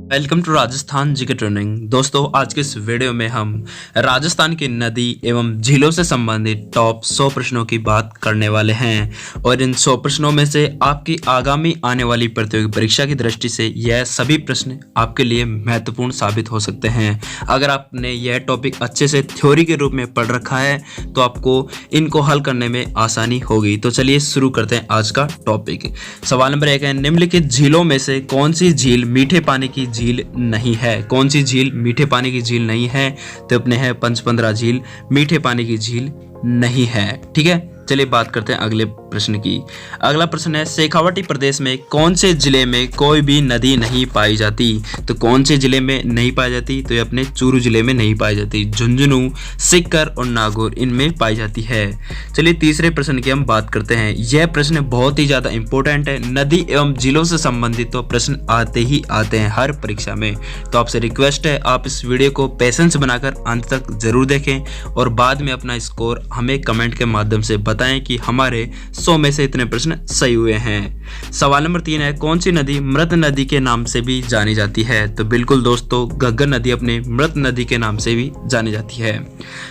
Welcome to Rajasthan GK training. दोस्तों, आज के इस वीडियो में हम राजस्थान की नदी एवं झीलों से संबंधित टॉप 100 प्रश्नों की बात करने वाले हैं और इन 100 प्रश्नों में से आपकी आगामी आने वाली प्रतियोगी परीक्षा की दृष्टि से यह सभी प्रश्न आपके लिए महत्वपूर्ण साबित हो सकते हैं। अगर आपने यह टॉपिक अच्छे से थ्योरी के रूप में पढ़ रखा है तो आपको इनको हल करने में आसानी होगी। तो चलिए शुरू करते हैं आज का टॉपिक। सवाल नंबर 1 है, निम्नलिखित झीलों में से कौन सी झील मीठे पानी की झील नहीं है? कौन सी झील मीठे पानी की झील नहीं है? तो अपने है पंचपंद्रा झील मीठे पानी की झील नहीं है। ठीक है, चलिए बात करते हैं अगले प्रश्न की। अगला प्रश्न है, शेखावाटी प्रदेश में कौन से जिले में कोई भी नदी नहीं पाई जाती? तो कौन से जिले में नहीं पाई जाती? तो ये अपने चूरू जिले में नहीं पाई जाती। झुंझुनू, सीकर और नागौर इनमें पाई जाती है। चलिए तीसरे प्रश्न की हम बात करते हैं। यह प्रश्न बहुत ही ज्यादा इंपॉर्टेंट है। नदी एवं जिलों से संबंधित तो प्रश्न आते ही आते हैं हर परीक्षा में। तो आपसे रिक्वेस्ट है, आप इस वीडियो को पेशेंस बनाकर अंत तक जरूर देखें और बाद में अपना स्कोर हमें कमेंट के माध्यम से बताएं कि हमारे 100 में से इतने प्रश्न सही हुए हैं। सवाल नंबर 3 है, कौन सी नदी मृत नदी के नाम से भी जानी जाती है? तो बिल्कुल दोस्तों, घग्गर नदी अपने मृत नदी के नाम से भी जानी जाती है।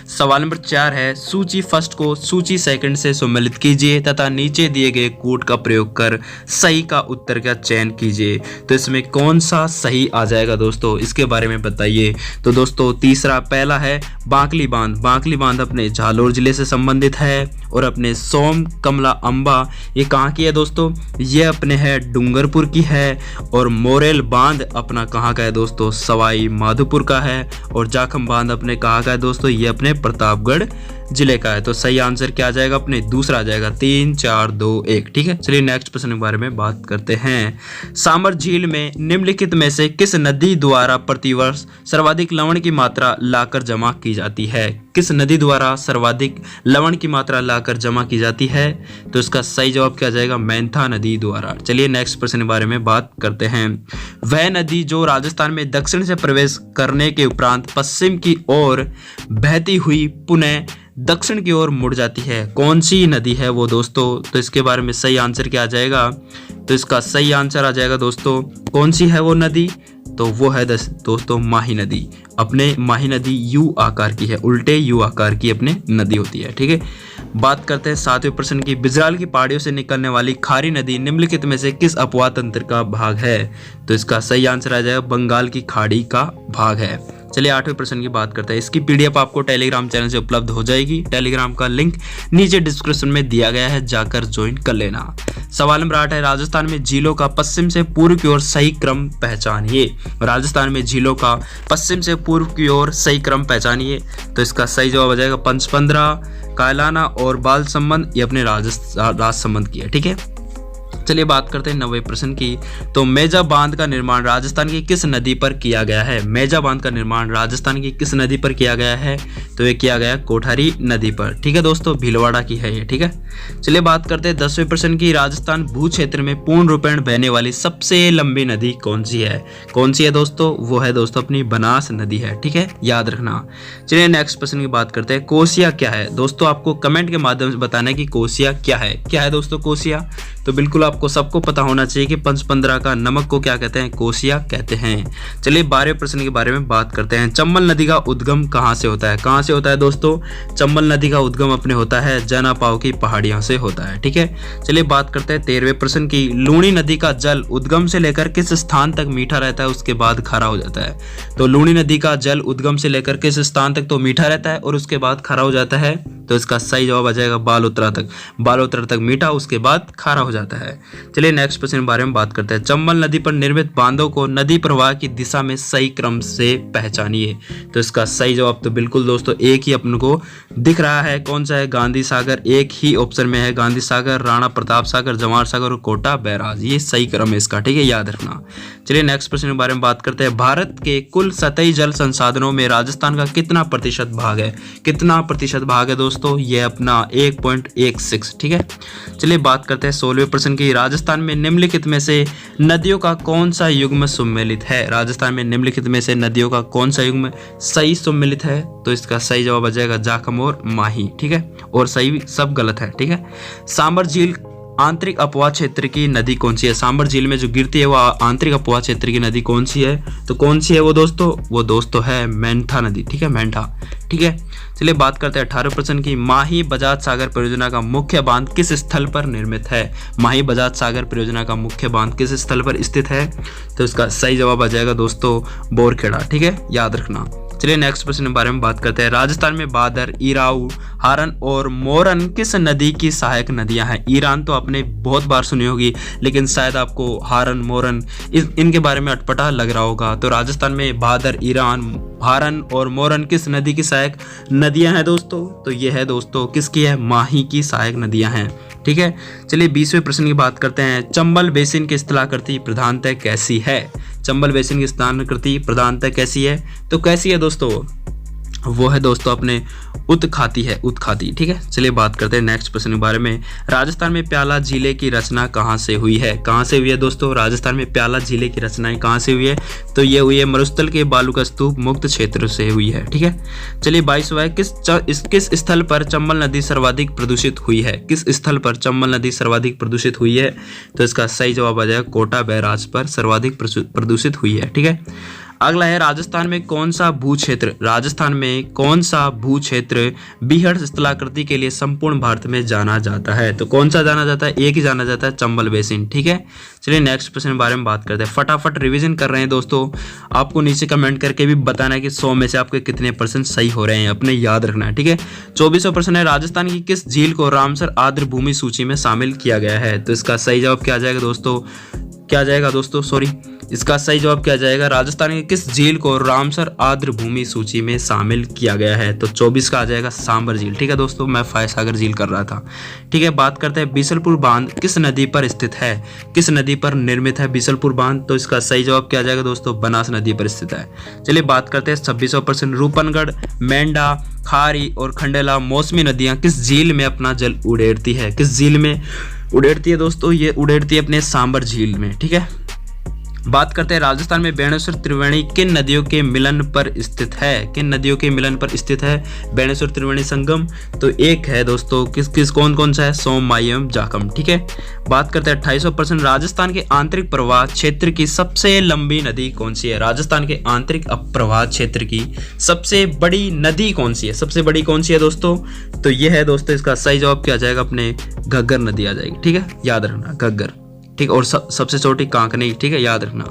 सवाल नंबर 4 है, सूची फर्स्ट को सूची सेकंड से सम्मिलित कीजिए तथा नीचे दिए गए कूट का प्रयोग कर सही का उत्तर का चयन कीजिए। तो इसमें कौन सा सही आ जाएगा दोस्तों, इसके बारे में बताइए। तो दोस्तों तीसरा पहला है बांकली बांध। बांकली बांध अपने झालोर जिले से संबंधित है और अपने सोम कमला अंबा ये कहाँ की है दोस्तों? ये अपने है डूंगरपुर की है। और मोरेल बांध अपना कहाँ का है दोस्तों? सवाई माधोपुर का है। और जाखम बांध अपने कहाँ का है दोस्तों? ये अपने प्रतापगढ़ जिले का है। तो सही आंसर क्या आ जाएगा? अपने दूसरा आ जाएगा। 3 4 2 1। ठीक है, चलिए नेक्स्ट प्रश्न के बारे में बात करते हैं। सामर झील में निम्नलिखित में से किस नदी द्वारा प्रतिवर्ष सर्वाधिक लवण की मात्रा लाकर जमा की जाती है? किस नदी द्वारा सर्वाधिक लवण की मात्रा लाकर जमा की जाती है? तो इसका सही जवाब क्या जाएगा? मैंथा नदी द्वारा। चलिए नेक्स्ट प्रश्न के बारे में बात करते हैं। वह नदी जो राजस्थान में दक्षिण से प्रवेश करने के उपरांत पश्चिम की ओर बहती हुई पुनः दक्षिण की ओर मुड़ जाती है, कौन सी नदी है वो दोस्तों? तो इसके बारे में सही आंसर क्या आ जाएगा? तो इसका सही आंसर आ जाएगा दोस्तों, कौन सी है वो नदी? तो वो है दोस्तों माही नदी। अपने माही नदी यू आकार की है, उल्टे यू आकार की अपने नदी होती है। ठीक है, बात करते हैं 7वें प्रश्न की। बिजराल की पहाड़ियों से निकलने वाली खारी नदी निम्नलिखित में से किस अपवाद तंत्र का भाग है? तो इसका सही आंसर आ जाएगा बंगाल की खाड़ी का भाग है। चलिए 8वें प्रश्न की बात करते हैं। इसकी पीडीएफ आपको टेलीग्राम चैनल से उपलब्ध हो जाएगी। टेलीग्राम का लिंक नीचे डिस्क्रिप्शन में दिया गया है, जाकर ज्वाइन कर लेना। सवाल नंबर 8 है, राजस्थान में झीलों का पश्चिम से पूर्व की ओर सही क्रम पहचानिए। राजस्थान में झीलों का पश्चिम से पूर्व की ओर सही क्रम पहचानिए। तो इसका सही जवाब आ जाएगा पंचपंद्रा, कायलाना और बाल संबंध, ये अपने राज संबंध की है। ठीक है, चलिए बात करते हैं 9वें प्रश्न की। तो मेजा बांध का निर्माण राजस्थान की किस नदी पर किया गया है? मेजा बांध का निर्माण राजस्थान की किस नदी पर किया गया है? तो ये किया गया कोठारी नदी पर। ठीक है दोस्तों, भीलवाड़ा की है ये। ठीक है, चलिए बात करते हैं 10वें प्रश्न की। राजस्थान भू क्षेत्र में पूर्ण रूपेण बहने वाली सबसे लंबी नदी कौन सी है? कौन सी है दोस्तों? वो है दोस्तों अपनी बनास नदी है। ठीक है, याद रखना। चलिए नेक्स्ट प्रश्न की बात करते हैं। कोसिया क्या है दोस्तों? आपको कमेंट के माध्यम से बताना है कि कोसिया क्या है। क्या है दोस्तों कोसिया? तो बिल्कुल आपको सबको पता होना चाहिए कि पंचपंद्रा का नमक को क्या कहते हैं? कोसिया कहते हैं। चलिए 12वें प्रश्न के बारे में बात करते हैं। चंबल नदी का उद्गम कहाँ से होता है? कहाँ से होता है दोस्तों? चंबल नदी का उद्गम अपने होता है जनापाव की पहाड़ियों से होता है। ठीक है, चलिए बात करते हैं 13वें प्रश्न की। लूणी नदी का जल उद्गम से लेकर किस स्थान तक मीठा रहता है, उसके बाद खारा हो जाता है? तो लूणी नदी का जल उद्गम से लेकर किस स्थान तक तो मीठा रहता है और उसके बाद खारा हो जाता है? तो इसका सही जवाब आ जाएगा बालोतरा तक। बालोतरा तक मीठा, उसके बाद खारा हो जाता है। चलिए नेक्स्ट प्रश्न के बारे में बात करते हैं। चंबल नदी पर निर्मित बांधों को नदी प्रवाह की दिशा में सही क्रम से पहचानिए। तो इसका सही जवाब तो बिल्कुल दोस्तों एक ही अपन को दिख रहा है। कौन सा है? गांधी सागर। एक ही ऑप्शन में है गांधी सागर, राणा प्रताप सागर, जवाहर सागर और कोटा बैराज। ये सही क्रम है इसका। ठीक है, याद रखना। चलिए नेक्स्ट प्रश्न के बारे में बात करते हैं। भारत के कुल सतही जल संसाधनों में राजस्थान का कितना प्रतिशत भाग है? कितना प्रतिशत भाग है दोस्तों? ये अपना 1.16। ठीक है, चलिए बात करते हैं 16वें प्रश्न की। राजस्थान में निम्नलिखित में से नदियों का कौन सा युग्म सम्मिलित है? राजस्थान में निम्नलिखित में से नदियों का कौन सा युग्म सही सम्मिलित है? तो इसका सही जवाब आ जाएगा जाखम और माही। ठीक है, और सही सब गलत है। ठीक है, सांबर झील आंतरिक अपवाह क्षेत्र की नदी कौन सी है? सांबर झील में जो गिरती है वो आंतरिक अपवाह क्षेत्र की नदी कौन सी है? तो कौन सी है वो दोस्तों? वो दोस्तों है मेंढा नदी। ठीक है, मेंढा। ठीक है, चलिए बात करते हैं 18% की। माही बजाज सागर परियोजना का मुख्य बांध किस स्थल पर निर्मित है? माही बजाज सागर परियोजना का मुख्य बांध किस स्थल पर स्थित है? तो इसका सही जवाब आ जाएगा दोस्तों बोरखेड़ा। ठीक है, याद रखना। चलिए नेक्स्ट प्रश्न के बारे में बात करते हैं। राजस्थान में बादर, इराऊ, हारन और मोरन किस नदी की सहायक नदियां हैं? ईरान तो आपने बहुत बार सुनी होगी, लेकिन शायद आपको हारन, मोरन इनके बारे में अटपटा लग रहा होगा। तो राजस्थान में बादर, ईरान, हारन और मोरन किस नदी की सहायक नदियां हैं दोस्तों? तो ये है दोस्तों किसकी है? माही की सहायक नदियां हैं। ठीक है, चलिए 20वें प्रश्न की बात करते हैं। चंबल बेसिन की स्थलाकृति प्रधानतः कैसी है? चंबल बेसिन की स्थलाकृति प्रधानतः कैसी है? तो कैसी है दोस्तों? वो है दोस्तों अपने उत्खाती है, उत्खाती। ठीक है, चलिए बात करते हैं नेक्स्ट प्रश्न के बारे में। राजस्थान में प्याला झीले की रचना कहाँ से हुई है? कहाँ से हुई है दोस्तों? राजस्थान में प्याला झीले की रचना कहाँ से हुई है? तो ये हुई है मरुस्थल के बालू का स्तूप मुक्त क्षेत्र से हुई है। ठीक है, चलिए 22वां है। किस स्थल पर चंबल नदी सर्वाधिक प्रदूषित हुई है? किस स्थल पर चंबल नदी सर्वाधिक प्रदूषित हुई है? तो इसका सही जवाब आ जाएगा कोटा बैराज पर सर्वाधिक प्रदूषित हुई है। ठीक है, अगला है राजस्थान में कौन सा भू क्षेत्र, राजस्थान में कौन सा भू क्षेत्र बीहड़ स्थलाकृति के लिए संपूर्ण भारत में जाना जाता है? तो कौन सा जाना जाता है? एक ही जाना जाता है, चंबल बेसिन। ठीक है, चलिए नेक्स्ट प्रश्न के बारे में बात करते हैं। फटाफट रिवीजन कर रहे हैं दोस्तों, आपको नीचे कमेंट करके भी बताना है कि 100 में से आपके कितने % सही हो रहे हैं, अपने याद रखना है। ठीक है, 24वां प्रश्न है। राजस्थान की किस झील को रामसर आर्द्र भूमि सूची में शामिल किया गया है? तो इसका सही जवाब क्या आ जाएगा दोस्तों? क्या जाएगा दोस्तों? सॉरी, इसका सही जवाब क्या जाएगा? राजस्थान की किस झील को रामसर आर्द्र भूमि सूची में शामिल किया गया है? तो 24 का आ जाएगा सांबर झील। ठीक है दोस्तों, मैं फायसागर झील कर रहा था। ठीक है, बात करते हैं बीसलपुर बांध किस नदी पर स्थित है? किस नदी पर निर्मित है बीसलपुर बांध? तो इसका सही जवाब क्या जाएगा दोस्तों? बनास नदी पर स्थित है। चलिए बात करते हैं 26वां प्रश्न। रूपनगढ़, मेंढा, खारी और खंडेला मौसमी नदियां किस झील में अपना जल उड़ेरती है? किस झील में उड़ेरती है दोस्तों? ये उड़ेरती है अपने सांबर झील में। ठीक है, बात करते हैं राजस्थान में बेणेश्वर त्रिवेणी किन नदियों के मिलन पर स्थित है? किन नदियों के मिलन पर स्थित है बेणेश्वर त्रिवेणी संगम? तो एक है दोस्तों, किस कौन कौन सा है? सोम, माई एवं जाखम। ठीक है, बात करते हैं 28वां प्रश्न। राजस्थान के आंतरिक प्रवाह क्षेत्र की सबसे लंबी नदी कौन सी है? राजस्थान के आंतरिक प्रवाह क्षेत्र की सबसे बड़ी नदी कौन सी है? सबसे बड़ी कौन सी है दोस्तों? तो ये है दोस्तों, इसका सही जवाब क्या आ जाएगा? अपने घग्गर नदी आ जाएगी। ठीक है, याद रखना घग्गर। ठीक, और सबसे छोटी कांकनी। ठीक है, याद रखना।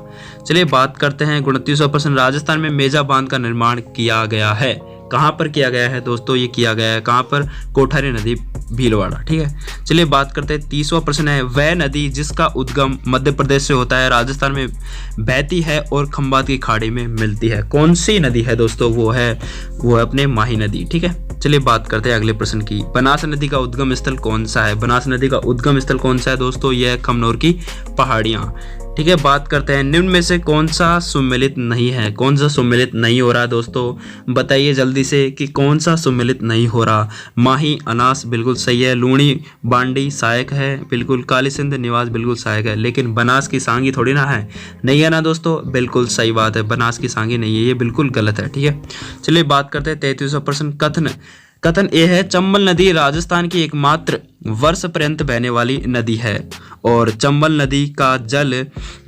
चलिए बात करते हैं 29वां प्रश्न। राजस्थान में मेजा बांध का निर्माण किया गया है, कहाँ पर किया गया है दोस्तों? ये किया गया है कहाँ पर? कोठारी नदी, भीलवाड़ा। ठीक है, चलिए बात करते हैं 30वां प्रश्न है। वह नदी जिसका उद्गम मध्य प्रदेश से होता है राजस्थान में बहती है और खंबात की खाड़ी में मिलती है, कौन सी नदी है दोस्तों? वो है अपने माही नदी। ठीक है, चलिए बात करते हैं अगले प्रश्न की। बनास नदी का उद्गम स्थल कौन सा है? बनास नदी का उद्गम स्थल कौन सा है दोस्तों? यह है खमनोर की पहाड़ियाँ। ठीक है, बात करते हैं निम्न में से कौन सा सुमेलित नहीं है? कौन सा सुमेलित नहीं हो रहा है दोस्तों? बताइए जल्दी से कि कौन सा सुमेलित नहीं हो रहा। माही, अनास बिल्कुल सही है। लूणी, बांडी सहायक है बिल्कुल। काली सिंध, निवास बिल्कुल सहायक है। लेकिन बनास की सांगी थोड़ी ना है, नहीं है ना दोस्तों? बिल्कुल सही बात है, बनास की सांगी नहीं है, ये बिल्कुल गलत है। ठीक है, चलिए बात करते हैं 33वां प्रश्न। कथन ए है चंबल नदी राजस्थान की एकमात्र वर्ष पर्यंत बहने वाली नदी है और चंबल नदी का जल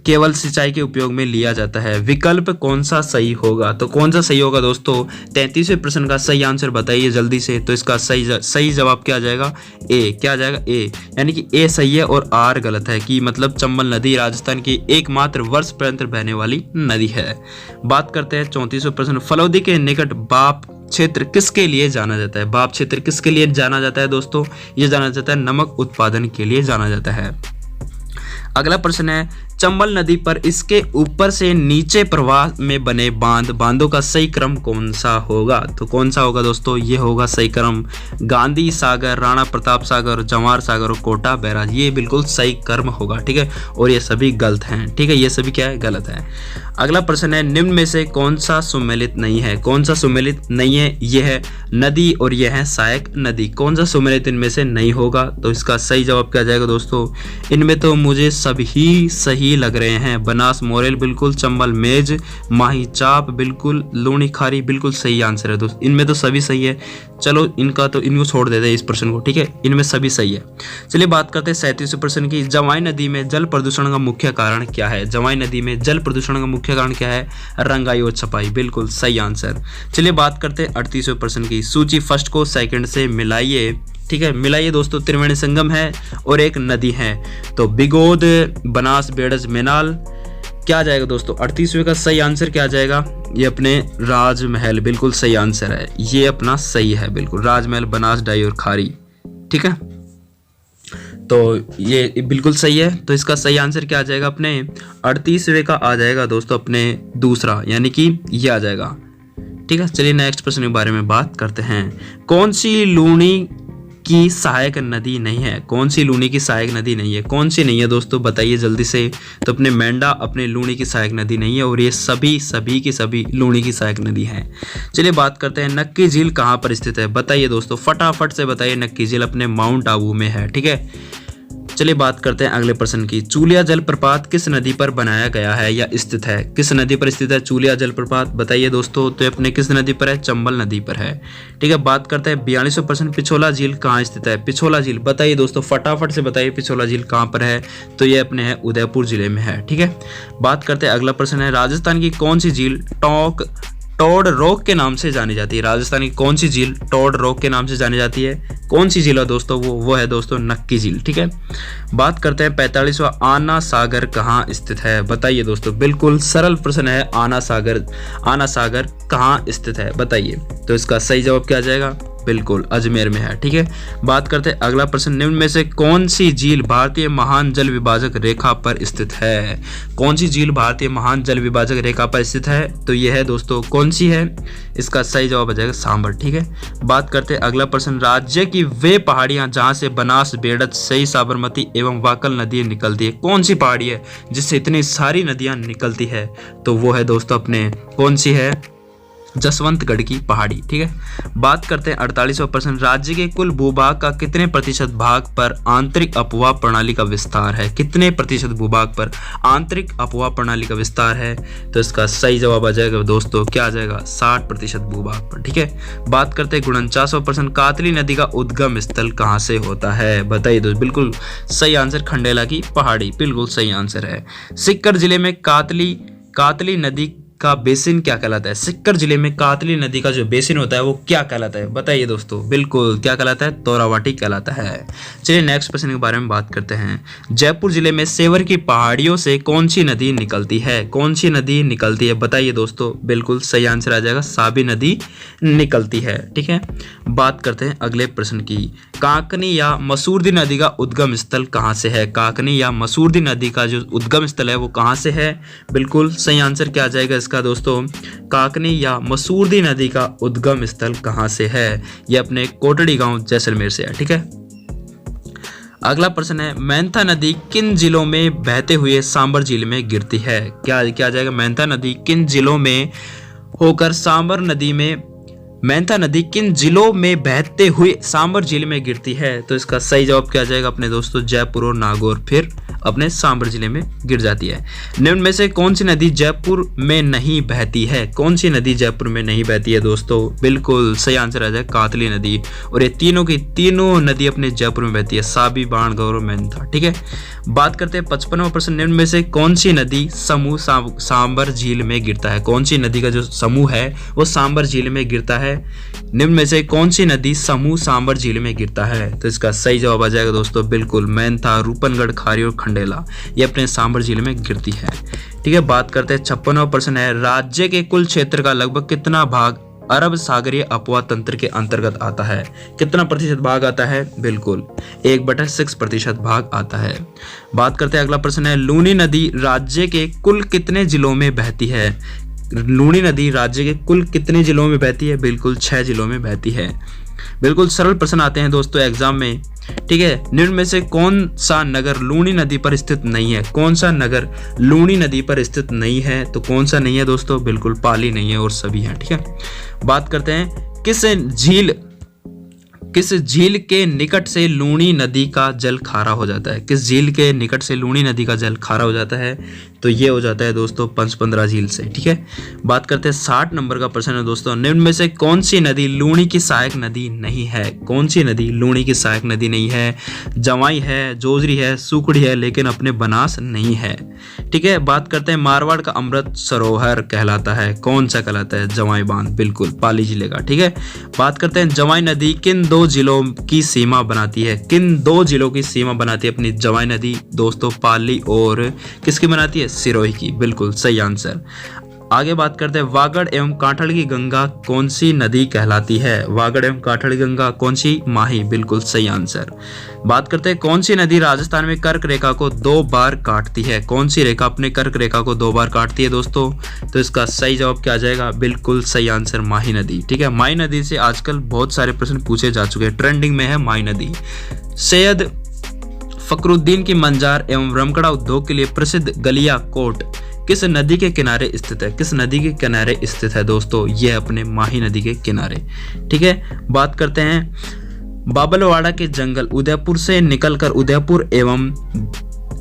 केवल सिंचाई के उपयोग में लिया जाता है। विकल्प कौन सा सही होगा? तो कौन सा सही होगा दोस्तों? 33वें प्रश्न का सही आंसर बताइए जल्दी से। तो इसका सही जवाब क्या आ जाएगा? ए। क्या आ जाएगा? ए, यानी कि ए सही है और आर गलत है, कि मतलब चंबल नदी राजस्थान की एकमात्र वर्ष पर्यंत बहने वाली नदी है। बात करते हैं 34वें प्रश्न। फलौदी के निकट बाप क्षेत्र किसके लिए जाना जाता है? बाप क्षेत्र किसके लिए जाना जाता है दोस्तों? ये जाना जाता है नमक उत्पादन के लिए जाना जाता है। अगला प्रश्न है चंबल नदी पर इसके ऊपर से नीचे प्रवाह में बने बांधों का सही क्रम कौन सा होगा? तो कौन सा होगा दोस्तों? ये होगा सही क्रम गांधी सागर, राणा प्रताप सागर, जवाहर सागर और कोटा बैराज, ये बिल्कुल सही क्रम होगा। ठीक है, और ये सभी गलत हैं। ठीक है, ये सभी क्या है? गलत है। अगला प्रश्न है निम्न में से कौन सा सुमेलित नहीं है? कौन सा सुमेलित नहीं है? ये है नदी और यह है सहायक नदी। कौन सा सुमेलित इनमें से नहीं होगा? तो इसका सही जवाब क्या जाएगा दोस्तों? इनमें तो मुझे सभी सही लग रहे हैं। बनास मोरेल बिल्कुल, चंबल मेज, माही चाप बिल्कुल, लूणी खारी बिल्कुल सही आंसर है दोस्तों। इनमें तो सभी सही है। चलो इनको छोड़ देते हैं इस प्रश्न को, ठीक है, इनमें सभी सही है। चलिए बात करते हैं 37वें प्रश्न की। जवाई नदी में जल प्रदूषण का मुख्य कारण क्या है? जवाई नदी में जल प्रदूषण का मुख्य कारण क्या है? रंगाई और छपाई, बिल्कुल सही आंसर। चलिए बात करते हैं 38वें प्रश्न की। सूची फर्स्ट को सेकंड से मिलाइए, ठीक है, मिलाइए दोस्तों। त्रिवेणी संगम है और एक नदी है, तो बिगोद, बनास, बेड़ज, मेनाल, क्या आ जाएगा दोस्तों? 38वें का सही आंसर क्या आ जाएगा? ये अपने राजमहल, बिल्कुल सही आंसर है, ये अपना सही है बिल्कुल, राजमहल, बनास, डाई और खारी, ठीक है, तो ये बिल्कुल सही है। तो इसका सही आंसर क्या आ जाएगा? अपने 38वें का आ जाएगा दोस्तों अपने दूसरा, यानी कि ये आ जाएगा, ठीक है। चलिए नेक्स्ट प्रश्न के बारे में बात करते हैं। कौन सी लूनी की सहायक नदी नहीं है? कौन सी लूनी की सहायक नदी नहीं है? कौन सी नहीं है दोस्तों, बताइए जल्दी से। तो अपने मेंढा अपने लूनी की सहायक नदी नहीं है, और ये सभी की सभी लूनी की सहायक नदी है। चलिए बात करते हैं, नक्की झील कहाँ पर स्थित है? बताइए दोस्तों, फटाफट से बताइए। नक्की झील अपने माउंट आबू में है, ठीक है। चलिए बात करते हैं अगले प्रश्न की। चूलिया जलप्रपात किस नदी पर बनाया गया है या स्थित है? किस नदी पर स्थित है चूलिया जलप्रपात? बताइए दोस्तों, तो अपने किस नदी पर है? चंबल नदी पर है, ठीक है। बात करते हैं 42वां प्रश्न। पिछोला झील कहाँ स्थित है? पिछोला झील, बताइए दोस्तों, फटाफट से बताइए पिछोला झील कहाँ पर है? तो ये अपने है उदयपुर जिले में है, ठीक है। बात करते हैं अगला प्रश्न है, राजस्थान की कौन सी झील टोड रॉक के नाम से जानी जाती है? राजस्थान की कौन सी झील टोड रॉक के नाम से जानी जाती है? कौन सी झील है दोस्तों? वो है दोस्तों नक्की झील, ठीक है। बात करते हैं 45वां, आना सागर कहाँ स्थित है? बताइए दोस्तों, बिल्कुल सरल प्रश्न है, आना सागर कहाँ स्थित है? बताइए। तो इसका सही जवाब क्या आ जाएगा? बिल्कुल अजमेर में है, ठीक है। बात करते हैं अगला प्रश्न, निम्न में से कौन सी झील भारतीय महान जल विभाजक रेखा पर स्थित है? कौन सी झील भारतीय महान जल विभाजक रेखा पर स्थित है? तो यह है दोस्तों, कौन सी है? इसका सही जवाब आ जाएगा सांबर, ठीक है। बात करते हैं अगला प्रश्न, राज्य की वे पहाड़ियां जहां से बनास, बेड़च, सई, साबरमती एवं वाकल नदी निकलती है, कौन सी पहाड़ी है जिससे इतनी सारी नदियां निकलती है? तो वो है दोस्तों अपने, कौन सी है? जसवंतगढ़ की पहाड़ी, ठीक है। बात करते हैं 48वां प्रश्न, राज्य के कुल भूभाग का कितने प्रतिशत भाग पर आंतरिक अपवाह प्रणाली का विस्तार है? कितने प्रतिशत भूभाग पर आंतरिक अपवाह प्रणाली का विस्तार है? तो इसका सही जवाब आ जाएगा दोस्तों, क्या आ जाएगा? 60% भूभाग पर, ठीक है। बात करते हैं 49वां प्रश्न, कातली नदी का उद्गम स्थल कहाँ से होता है? बताइए दोस्तों, बिल्कुल सही आंसर, खंडेला की पहाड़ी, बिल्कुल सही आंसर है। सिक्कर जिले में कातली नदी का बेसिन क्या कहलाता है? सिक्कर जिले में कातली नदी का जो बेसिन होता है वो क्या कहलाता है? बताइए दोस्तों, बिल्कुल क्या कहलाता है? तोरावाटी कहलाता है। चलिए नेक्स्ट प्रश्न के बारे में बात करते हैं। जयपुर जिले में सेवर की पहाड़ियों से कौन सी नदी निकलती है? कौन सी नदी निकलती है? बताइए दोस्तों, बिल्कुल सही आंसर आ जाएगा, साबी नदी निकलती है, ठीक है। बात करते हैं अगले प्रश्न की। काकनी या मसूरदी नदी का उद्गम स्थल कहाँ से है? काकनी या मसूरदी नदी का जो उद्गम स्थल है वो कहाँ से है? बिल्कुल सही आंसर क्या आ जाएगा इसका दोस्तों? काकनी या मसूरदी नदी का उद्गम स्थल कहाँ से है? ये अपने कोटड़ी गांव जैसलमेर से है, ठीक है। अगला प्रश्न है, मेंथा नदी किन जिलों में बहते हुए सांबर झील में गिरती है? क्या आ जाएगा? मेंथा नदी किन जिलों में होकर सांबर नदी में मेंथा नदी किन जिलों में बहते हुए सांबर झील में गिरती है? तो इसका सही जवाब क्या आ जाएगा अपने दोस्तों? जयपुर और नागौर फिर अपने सांबर जिले में गिर जाती है। निम्न में से कौन सी नदी जयपुर में नहीं बहती है? कौन सी नदी जयपुर में नहीं बहती है दोस्तों? बिल्कुल सही आंसर आ जाए कातली नदी, और ये तीनों की तीनों नदी अपने जयपुर में बहती है, साबी, बाणगौर और मेंथा, ठीक है। बात करते हैं 55वां प्रश्न, निम्न में से कौन सी नदी समूह सांबर झील में गिरता है? कौन सी नदी का जो समूह है वो सांबर झील में गिरता है? निम्न में से कौन सी नदी समूह सांबर झील में गिरता है? तो इसका सही जवाब आ जाएगा दोस्तों, बिल्कुल मेंथा, रूपनगढ़, खारी और खंडेला, ये अपने सांबर झील में गिरती है, ठीक है। बात करते हैं 56वां प्रश्न है, राज्य के कुल क्षेत्र का लगभग कितना भाग अरब सागरीय अपवाह तंत्र के अंतर्गत आता है? कितना प्रतिशत भाग आता है? बिल्कुल 1/6% भाग आता है। बात करते हैं अगला प्रश्न है, लूनी नदी राज्य के कुल कितने जिलों में बहती है? लूनी नदी राज्य के कुल कितने जिलों में बहती है? बिल्कुल 6 जिलों में बहती है। बिल्कुल सरल प्रश्न आते हैं दोस्तों एग्जाम में, ठीक है। निम्न में से कौन सा नगर लूनी नदी पर स्थित नहीं है? कौन सा नगर लूनी नदी पर स्थित नहीं है? तो कौन सा नहीं है दोस्तों? बिल्कुल पाली नहीं है और सभी हैं, ठीक है। बात करते हैं किस झील के निकट से लूनी नदी का जल खारा हो जाता है? किस झील के निकट से लूनी नदी का जल खारा हो जाता है? तो ये हो जाता है दोस्तों पंचपंद्रा झील से। ठीक है, बात करते हैं 60 नंबर का प्रश्न है दोस्तों, निम्न में से कौन सी नदी लूणी की सहायक नदी नहीं है? कौन सी नदी लूणी की सहायक नदी नहीं है? जवाई है, जोजरी है, सुकड़ी है, लेकिन अपने बनास नहीं है। ठीक है, बात करते हैं मारवाड़ का अमृत सरोवर कहलाता है, कौन सा कहलाता है? जवाई बांध, बिल्कुल पाली जिले का। ठीक है, बात करते हैं जवाई नदी किन 2 जिलों की सीमा बनाती है? किन 2 जिलों की सीमा बनाती है अपनी जवाई नदी दोस्तों? पाली और किसकी बनाती है? सिरोही की, बिल्कुल सही आंसर। आगे बात करते हैं वागड़ एवं कांठड़ की गंगा कौन सी नदी कहलाती है? वागड़ एवं कांठड़ की गंगा कौन सी? माही, बिल्कुल सही आंसर। बात करते हैं कौन सी नदी राजस्थान में कर्क रेखा को 2 बार काटती है? कौन सी रेखा अपने कर्क रेखा को 2 बार काटती है दोस्तों? तो इसका सही जवाब क्या आ जाएगा? बिल्कुल सही आंसर माही नदी। ठीक है, माही नदी से आजकल बहुत सारे प्रश्न पूछे जा चुके हैं, ट्रेंडिंग में है माही नदी। सैयद फखरुद्दीन की मंजार एवं रमकड़ा उद्योग के लिए प्रसिद्ध गलिया कोट किस नदी के किनारे स्थित है? किस नदी के किनारे स्थित है दोस्तों? यह अपने माही नदी के किनारे। ठीक है, बात करते हैं बाबलवाड़ा के जंगल उदयपुर से निकलकर उदयपुर एवं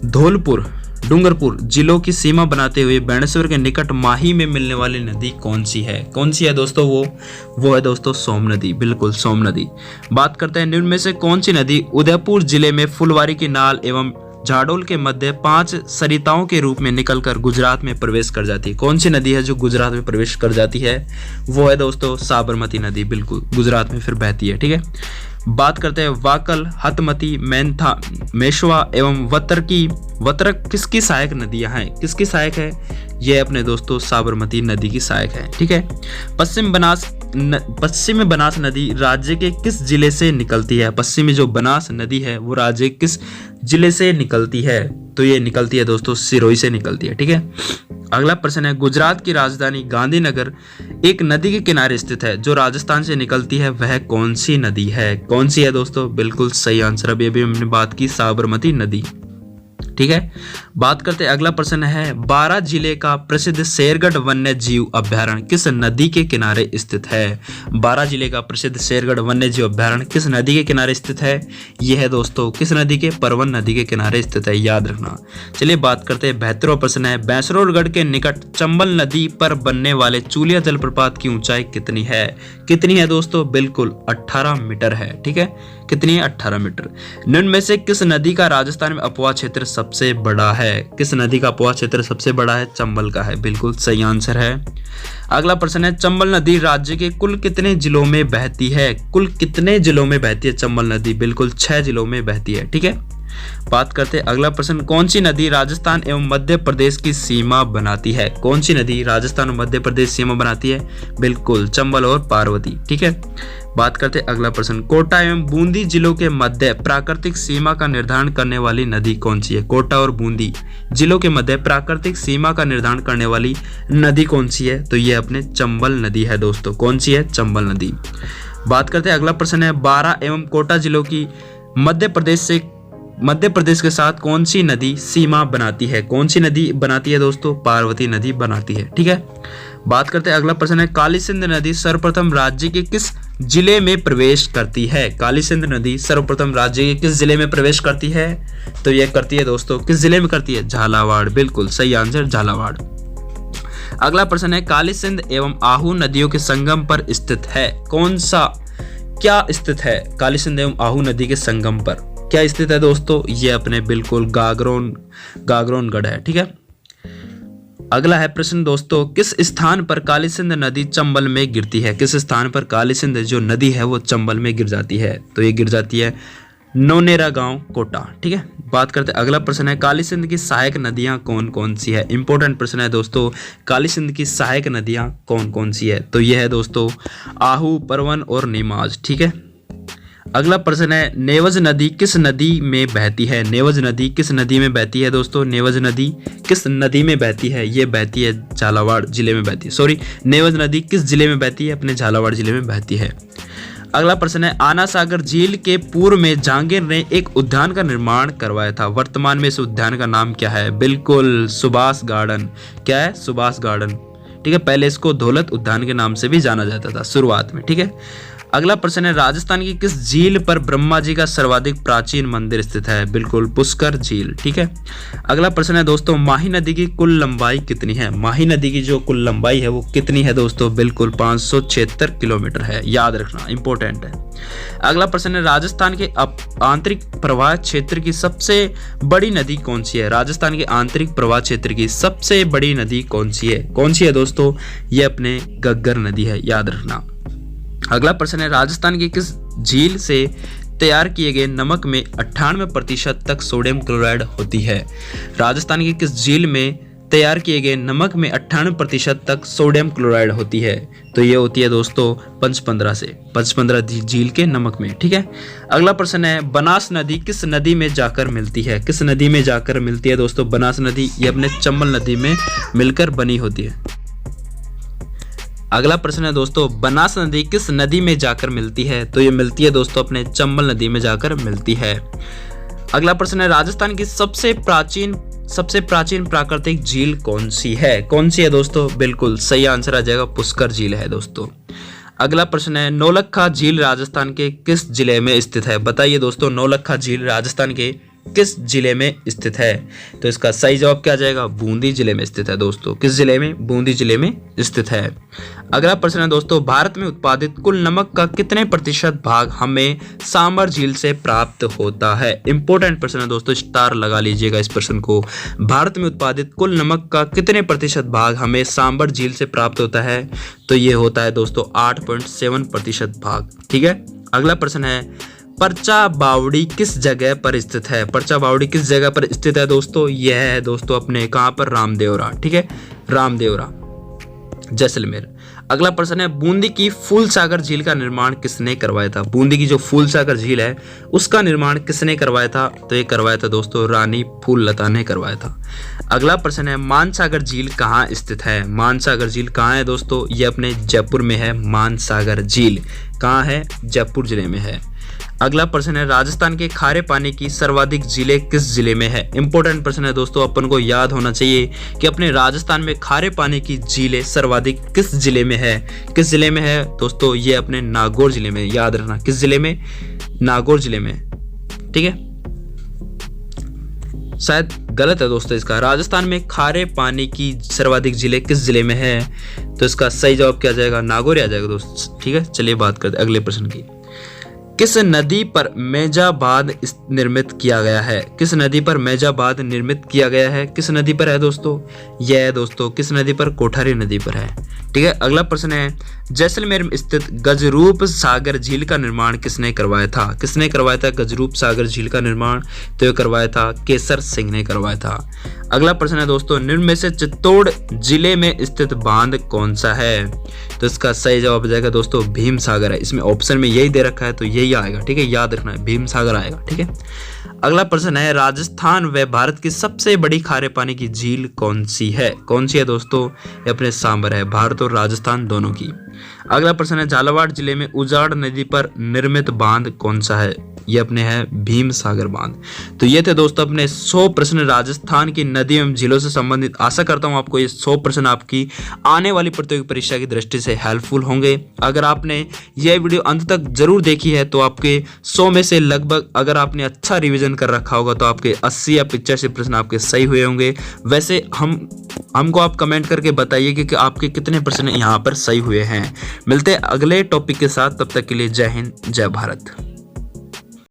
धौलपुर डूंगरपुर जिलों की सीमा बनाते हुए बाणेश्वर के निकट माही में मिलने वाली नदी कौन सी है? कौन सी है दोस्तों? वो है दोस्तों सोम नदी, बिल्कुल सोम नदी। बात करते हैं निम्न में से कौन सी नदी उदयपुर जिले में फुलवारी की नाल एवं झाडोल के मध्य 5 सरिताओं के रूप में निकलकर गुजरात में प्रवेश कर जाती है? कौन सी नदी है जो गुजरात में प्रवेश कर जाती है? वो है दोस्तों साबरमती नदी, बिल्कुल गुजरात में फिर बहती है। ठीक है, बात करते हैं वाकल, हतमती, मेंथा, मेशवा एवं वतरक किसकी सहायक नदियां हैं? किसकी सहायक है? ये अपने दोस्तों साबरमती नदी की सहायक है। ठीक है, पश्चिमी बनास नदी राज्य के किस जिले से निकलती है? पश्चिमी जो बनास नदी है वो राज्य किस जिले से निकलती है? तो ये निकलती है दोस्तों सिरोही से निकलती है। ठीक है, अगला प्रश्न है गुजरात की राजधानी गांधीनगर एक नदी के किनारे स्थित है जो राजस्थान से निकलती है, वह कौन सी नदी है? कौन सी है दोस्तों? बिल्कुल सही आंसर, अभी हमने बात की साबरमती नदी। ठीक है, बात करते हैं अगला प्रश्न है 12 जिले का प्रसिद्ध शेरगढ़ वन्य जीव अभ्यारण्य किस नदी के किनारे स्थित है? 12 जिले का प्रसिद्ध शेरगढ़ वन्य जीव अभ्यारण्य किस नदी के किनारे स्थित है? यह है दोस्तों किस नदी के? परवन नदी के किनारे स्थित है, याद रखना। चलिए बात करते हैं 72वां प्रश्न है बैसरोडगढ़ के निकट चंबल नदी पर बनने वाले चूलिया जलप्रपात की ऊंचाई कितनी है? कितनी है दोस्तों? बिल्कुल 18 मीटर है। ठीक है, कितनी है? 18 मीटर। निम्न में से किस नदी का राजस्थान में अपवाह क्षेत्र सबसे बड़ा है? किस नदी का अपवाह क्षेत्र सबसे बड़ा है? चंबल का है, बिल्कुल सही आंसर है। अगला प्रश्न है चंबल नदी राज्य के कुल कितने जिलों में बहती है? कुल कितने जिलों में बहती है चंबल नदी? बिल्कुल 6 जिलों में बहती है। ठीक है, बात करते हैं अगला प्रश्न कौन सी नदी राजस्थान एवं मध्य प्रदेश की सीमा बनाती है? कौन सी नदी राजस्थान और मध्य प्रदेश सीमा बनाती है? बिल्कुल चंबल और पार्वती। ठीक है, बात करते हैं अगला प्रश्न कोटा एवं बूंदी जिलों के मध्य प्राकृतिक सीमा का निर्धारण करने वाली नदी कौन सी है? कोटा और बूंदी जिलों के मध्य प्राकृतिक सीमा का निर्धारण करने वाली नदी कौन सी है? तो ये अपने चंबल नदी है दोस्तों। कौन सी है? चंबल नदी। बात करते हैं अगला प्रश्न है 12 एवं कोटा जिलों की मध्य प्रदेश के साथ कौन सी नदी सीमा बनाती है? कौन सी नदी बनाती है दोस्तों? पार्वती नदी बनाती है। ठीक है, बात करते हैं अगला प्रश्न है काली सिंध नदी सर्वप्रथम राज्य के किस जिले में प्रवेश करती है? काली सिंध नदी सर्वप्रथम राज्य के किस जिले में प्रवेश करती है? तो यह करती है दोस्तों किस जिले में करती है? झालावाड़, बिल्कुल सही आंसर झालावाड़। अगला प्रश्न है काली सिंध एवं आहू नदियों के संगम पर स्थित है, कौन सा क्या स्थित है? काली सिंध एवं आहू नदी के संगम पर क्या स्थित है दोस्तों? ये अपने बिल्कुल गागरोनगढ़ है। ठीक है, अगला है प्रश्न दोस्तों किस स्थान पर काली सिंध नदी चंबल में गिरती है? किस स्थान पर काली सिंध जो नदी है वो चंबल में गिर जाती है? तो ये गिर जाती है नौनेरा गांव कोटा। ठीक है, बात करते हैं अगला प्रश्न है काली सिंध की सहायक नदियां कौन कौन सी है? इंपॉर्टेंट प्रश्न है दोस्तों, काली सिंध की सहायक नदियां कौन कौन सी है? तो यह है दोस्तों आहू, परवन और नीमाज। ठीक है, अगला प्रश्न है नेवज नदी किस नदी में बहती है? नेवज नदी किस नदी में बहती है दोस्तों? नेवज नदी किस नदी में बहती है? ये बहती है झालावाड़ जिले में बहती है। सॉरी, नेवज नदी किस जिले में बहती है? अपने झालावाड़ जिले में बहती है। अगला प्रश्न है आना सागर झील के पूर्व में जहांगीर ने एक उद्यान का निर्माण करवाया था, वर्तमान में इस उद्यान का नाम क्या है? बिल्कुल सुभाष गार्डन। क्या है? सुभाष गार्डन। ठीक है, पहले इसको दौलत उद्यान के नाम से भी जाना जाता था शुरुआत में। ठीक है, अगला प्रश्न है, राजस्थान की किस झील पर ब्रह्मा जी का सर्वाधिक प्राचीन मंदिर स्थित है? बिल्कुल पुष्कर झील। ठीक है। अगला प्रश्न है दोस्तों, माही नदी की कुल लंबाई कितनी है? माही नदी की जो कुल लंबाई है वो कितनी है दोस्तों? बिल्कुल 576 किलोमीटर है, याद रखना, इंपॉर्टेंट है। अगला प्रश्न है, राजस्थान के आंतरिक प्रवाह क्षेत्र की सबसे बड़ी नदी कौन सी है? राजस्थान के आंतरिक प्रवाह क्षेत्र की सबसे बड़ी नदी कौन सी है? कौन सी है दोस्तों? ये अपने घग्गर नदी है, याद रखना। अगला प्रश्न है, राजस्थान की किस झील से तैयार किए गए नमक में 98% तक सोडियम क्लोराइड होती है? राजस्थान की किस झील में तैयार किए गए नमक में 98% तक सोडियम क्लोराइड होती है? तो ये होती है दोस्तों पंचपंद्रा से, पंचपंद्रा झील के नमक में। ठीक है। अगला प्रश्न है, बनास नदी किस नदी में जाकर मिलती है? किस नदी में जाकर मिलती है दोस्तों बनास नदी? ये अपने चंबल नदी में मिलकर बनी होती है। अगला प्रश्न है दोस्तों, बनास नदी किस नदी में जाकर मिलती है? तो ये मिलती है दोस्तों अपने चंबल नदी में जाकर मिलती है। अगला प्रश्न है, राजस्थान की सबसे प्राचीन प्राकृतिक झील कौन सी है? कौन सी है दोस्तों? बिल्कुल सही आंसर आ जाएगा, पुष्कर झील है दोस्तों। अगला प्रश्न है, नौलखा झील राजस्थान के किस जिले में स्थित है? बताइए दोस्तों, नौलखा झील राजस्थान के किस जिले में स्थित है? तो इसका सही जवाब क्या आ जाएगा? बूंदी जिले में स्थित है दोस्तों। किस जिले में? बूंदी जिले में स्थित है। अगला प्रश्न है दोस्तों, भारत में उत्पादित कुल नमक का कितने प्रतिशत भाग हमें सांबर झील से प्राप्त होता है? इंपॉर्टेंट प्रश्न है दोस्तों, स्टार लगा लीजिएगा इस प्रश्न को। भारत में उत्पादित कुल नमक का कितने प्रतिशत भाग हमें सांबर झील से प्राप्त होता है? तो ये होता है दोस्तों 8.7% भाग। ठीक है। अगला प्रश्न है, परचा बावड़ी किस जगह पर स्थित है? परचा बावड़ी किस जगह पर स्थित है दोस्तों? यह है दोस्तों अपने कहां पर? रामदेवरा। ठीक है, रामदेवरा, जैसलमेर। अगला प्रश्न है, बूंदी की फूल सागर झील का निर्माण किसने करवाया था? बूंदी की जो फूल सागर झील है उसका निर्माण किसने करवाया था? तो ये करवाया था दोस्तों रानी फूललता ने करवाया था। अगला प्रश्न है, मानसागर झील कहाँ स्थित है? मानसागर झील कहाँ है दोस्तों? ये अपने जयपुर में है। मानसागर झील कहाँ है? जयपुर जिले में है। अगला प्रश्न है, राजस्थान के खारे पानी की सर्वाधिक झीलें किस जिले में है? इंपॉर्टेंट प्रश्न है दोस्तों, अपन को याद होना चाहिए कि अपने राजस्थान में खारे पानी की झीलें सर्वाधिक किस जिले में है? किस जिले में है दोस्तों? ये अपने नागौर जिले में, याद रखना। किस जिले में? नागौर जिले में। ठीक है, शायद गलत है दोस्तों इसका। राजस्थान में खारे पानी की सर्वाधिक झीलें किस जिले में है? तो इसका सही जवाब क्या आ जाएगा? नागौर आ जाएगा दोस्त। ठीक है, चलिए बात करते हैं अगले प्रश्न की। किस नदी पर मेजाबाद निर्मित किया गया है? किस नदी पर मेजाबाद निर्मित किया गया है? किस नदी पर है दोस्तों? यह है दोस्तों किस नदी पर? कोठारी नदी पर है। ठीक है। अगला प्रश्न है, जैसलमेर में स्थित गजरूप सागर झील का निर्माण किसने करवाया था? किसने करवाया था गजरूप सागर झील का निर्माण? तो ये करवाया था केसर सिंह ने करवाया था। अगला प्रश्न है दोस्तों, निम्न में से चित्तौड़ जिले में स्थित बांध कौन सा है? तो इसका सही जवाब आ जाएगा दोस्तों भीम सागर है। इसमें ऑप्शन में यही दे रखा है तो यही आएगा। ठीक है, याद रखना है, भीम सागर आएगा। ठीक है। अगला प्रश्न है, राजस्थान व भारत की सबसे बड़ी खारे पानी की झील कौन सी है? कौन सी है दोस्तों? ये अपने सांबर है, भारत और राजस्थान दोनों की। अगला प्रश्न है, झालावाड़ जिले में उजाड़ नदी पर निर्मित बांध कौन सा है? ये अपने है भीम सागर बांध। तो ये थे दोस्तों अपने 100 प्रश्न राजस्थान की नदी एवं झीलों से संबंधित। आशा करता हूँ आपको ये 100 प्रश्न आपकी आने वाली प्रतियोगी परीक्षा की दृष्टि से हेल्पफुल होंगे। अगर आपने यह वीडियो अंत तक जरूर देखी है तो आपके 100 में से लगभग, अगर आपने अच्छा रिवीजन कर रखा होगा तो आपके 80 या 85 प्रश्न आपके सही हुए होंगे। वैसे हमको आप कमेंट करके बताइए कि आपके कितने प्रश्न यहाँ पर सही हुए हैं। मिलते हैं अगले टॉपिक के साथ, तब तक के लिए जय हिंद, जय भारत।